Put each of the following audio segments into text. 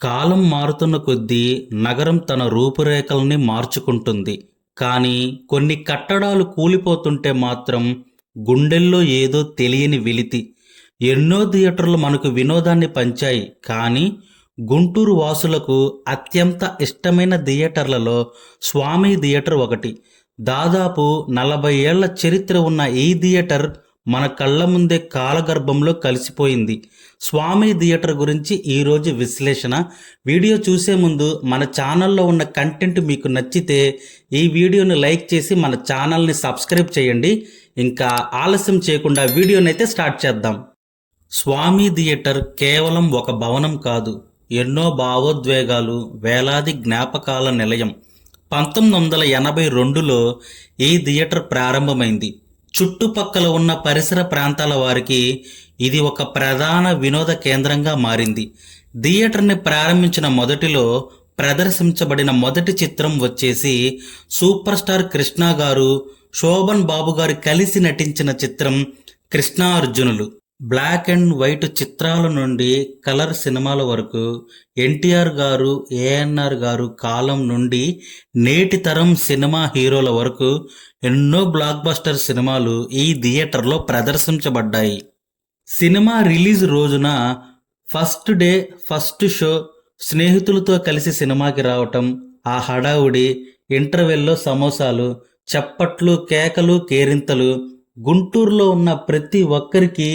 కాలం మారుతున్న కొద్దీ నగరం తన రూపురేఖల్ని మార్చుకుంటుంది. కానీ కొన్ని కట్టడాలు కూలిపోతుంటే మాత్రం గుండెల్లో ఏదో తెలియని వెలితి. ఎన్నో థియేటర్లు మనకు వినోదాన్ని పంచాయి, కానీ గుంటూరు వాసులకు అత్యంత ఇష్టమైన థియేటర్లలో స్వామి థియేటర్ ఒకటి. దాదాపు 40 ఏళ్ల చరిత్ర ఉన్న ఈ థియేటర్ మన కళ్ళ ముందే కాలగర్భంలో కలిసిపోయింది. స్వామి థియేటర్ గురించి ఈరోజు విశ్లేషణ. వీడియో చూసే ముందు మన ఛానల్లో ఉన్న కంటెంట్ మీకు నచ్చితే ఈ వీడియోని లైక్ చేసి మన ఛానల్ని సబ్స్క్రైబ్ చేయండి. ఇంకా ఆలస్యం చేయకుండా వీడియోనైతే స్టార్ట్ చేద్దాం. స్వామి థియేటర్ కేవలం ఒక భవనం కాదు, ఎన్నో భావోద్వేగాలు, వేలాది జ్ఞాపకాల నిలయం. 1982లో ఈ థియేటర్ ప్రారంభమైంది. చుట్టుపక్కల ఉన్న పరిసర ప్రాంతాల వారికి ఇది ఒక ప్రధాన వినోద కేంద్రంగా మారింది. థియేటర్ని ప్రారంభించిన మొదటిలో ప్రదర్శించబడిన మొదటి చిత్రం వచ్చేసి సూపర్ స్టార్ కృష్ణ గారు, శోభన్ బాబు గారు కలిసి నటించిన చిత్రం కృష్ణ అర్జునులు. బ్లాక్ అండ్ వైట్ చిత్రాల నుండి కలర్ సినిమాల వరకు, ఎన్టీఆర్ గారు, ఏఎన్ఆర్ గారు కాలం నుండి నేటి తరం సినిమా హీరోల వరకు ఎన్నో బ్లాక్ బస్టర్ సినిమాలు ఈ థియేటర్లో ప్రదర్శించబడ్డాయి. సినిమా రిలీజ్ రోజున ఫస్ట్ డే ఫస్ట్ షో స్నేహితులతో కలిసి సినిమాకి రావటం, ఆ హడావుడి, ఇంటర్వెల్లో సమోసాలు, చప్పట్లు, కేకలు, కేరింతలు. గుంటూరులో ఉన్న ప్రతి ఒక్కరికి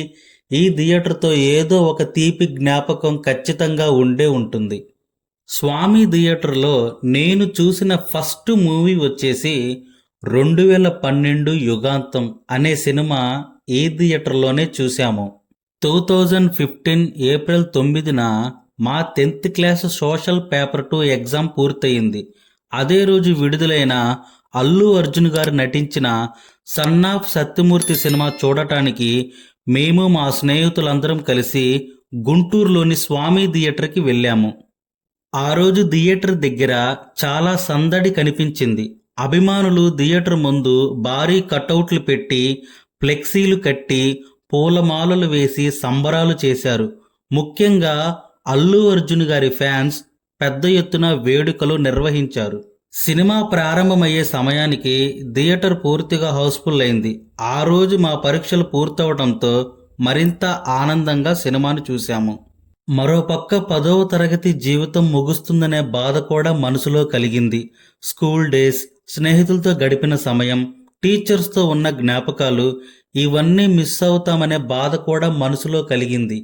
ఈ థియేటర్తో ఏదో ఒక తీపి జ్ఞాపకం ఖచ్చితంగా ఉండే ఉంటుంది. స్వామి థియేటర్లో నేను చూసిన ఫస్ట్ మూవీ వచ్చేసి 2012 యుగాంతం అనే సినిమా ఈ థియేటర్లోనే చూశాము. 2015 ఏప్రిల్ 9న మా 10th class social paper 2 exam పూర్తయింది. అదే రోజు విడుదలైన అల్లు అర్జున్ గారు నటించిన సన్ ఆఫ్ సత్యమూర్తి సినిమా చూడటానికి మేము మా స్నేహితులందరం కలిసి గుంటూరులోని స్వామి థియేటర్కి వెళ్ళాము. ఆ రోజు థియేటర్ దగ్గర చాలా సందడి కనిపించింది. అభిమానులు థియేటర్ ముందు భారీ కటౌట్లు పెట్టి, ఫ్లెక్సీలు కట్టి, పూలమాలలు వేసి సంబరాలు చేశారు. ముఖ్యంగా అల్లు అర్జున్ గారి ఫ్యాన్స్ పెద్ద ఎత్తున వేడుకలు నిర్వహించారు. సినిమా ప్రారంభమయ్యే సమయానికి థియేటర్ పూర్తిగా హౌస్ఫుల్ అయింది. ఆ రోజు మా పరీక్షలు పూర్తవడంతో మరింత ఆనందంగా సినిమాను చూశాము. మరోపక్క 10వ తరగతి జీవితం ముగుస్తుందనే బాధ కూడా మనసులో కలిగింది. స్కూల్ డేస్, స్నేహితులతో గడిపిన సమయం, టీచర్స్తో ఉన్న జ్ఞాపకాలు, ఇవన్నీ మిస్ అవుతామనే బాధ కూడా మనసులో కలిగింది.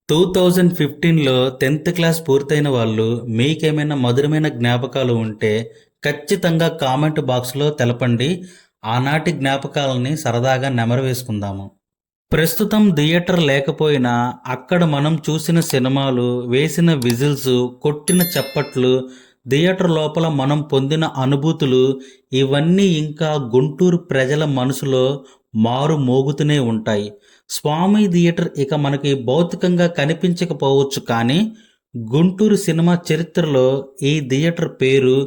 2015లో 10th క్లాస్ పూర్తయిన వాళ్ళు మీకేమైనా మధురమైన జ్ఞాపకాలు ఉంటే ఖచ్చితంగా కామెంట్ బాక్స్లో తెలపండి. ఆనాటి జ్ఞాపకాలని సరదాగా నెమరు వేసుకుందాము. ప్రస్తుతం థియేటర్ లేకపోయినా అక్కడ మనం చూసిన సినిమాలు, వేసిన విజిల్స్, కొట్టిన చప్పట్లు, థియేటర్ లోపల మనం పొందిన అనుభూతులు, ఇవన్నీ ఇంకా గుంటూరు ప్రజల మనసులో మారు మోగుతూనే ఉంటాయి. స్వామి థియేటర్ ఇక మనకి భౌతికంగా కనిపించకపోవచ్చు, కానీ గుంటూరు సినిమా చరిత్రలో ఈ థియేటర్ పేరు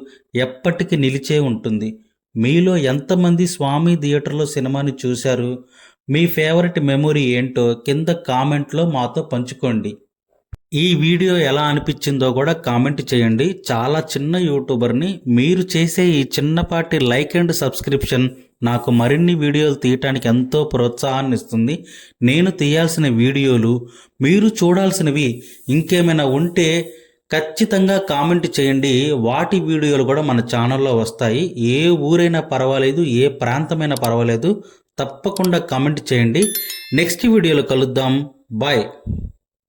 ఎప్పటికీ నిలిచే ఉంటుంది. మీలో ఎంతమంది స్వామి థియేటర్లో సినిమాని చూశారు? మీ ఫేవరెట్ మెమొరీ ఏంటో కింద కామెంట్లో మాతో పంచుకోండి. ఈ వీడియో ఎలా అనిపించిందో కూడా కామెంట్ చేయండి. చాలా చిన్న యూట్యూబర్ని, మీరు చేసే ఈ చిన్నపాటి లైక్ అండ్ సబ్స్క్రిప్షన్ నాకు మరిన్ని వీడియోలు తీయటానికి ఎంతో ప్రోత్సాహాన్ని ఇస్తుంది. నేను తీయాల్సిన వీడియోలు, మీరు చూడాల్సినవి ఇంకేమైనా ఉంటే ఖచ్చితంగా కామెంట్ చేయండి. వాటి వీడియోలు కూడా మన ఛానల్లో వస్తాయి. ఏ ఊరైనా పర్వాలేదు, ఏ ప్రాంతమైనా పర్వాలేదు, తప్పకుండా కామెంట్ చేయండి. నెక్స్ట్ వీడియోలో కలుద్దాం. బాయ్.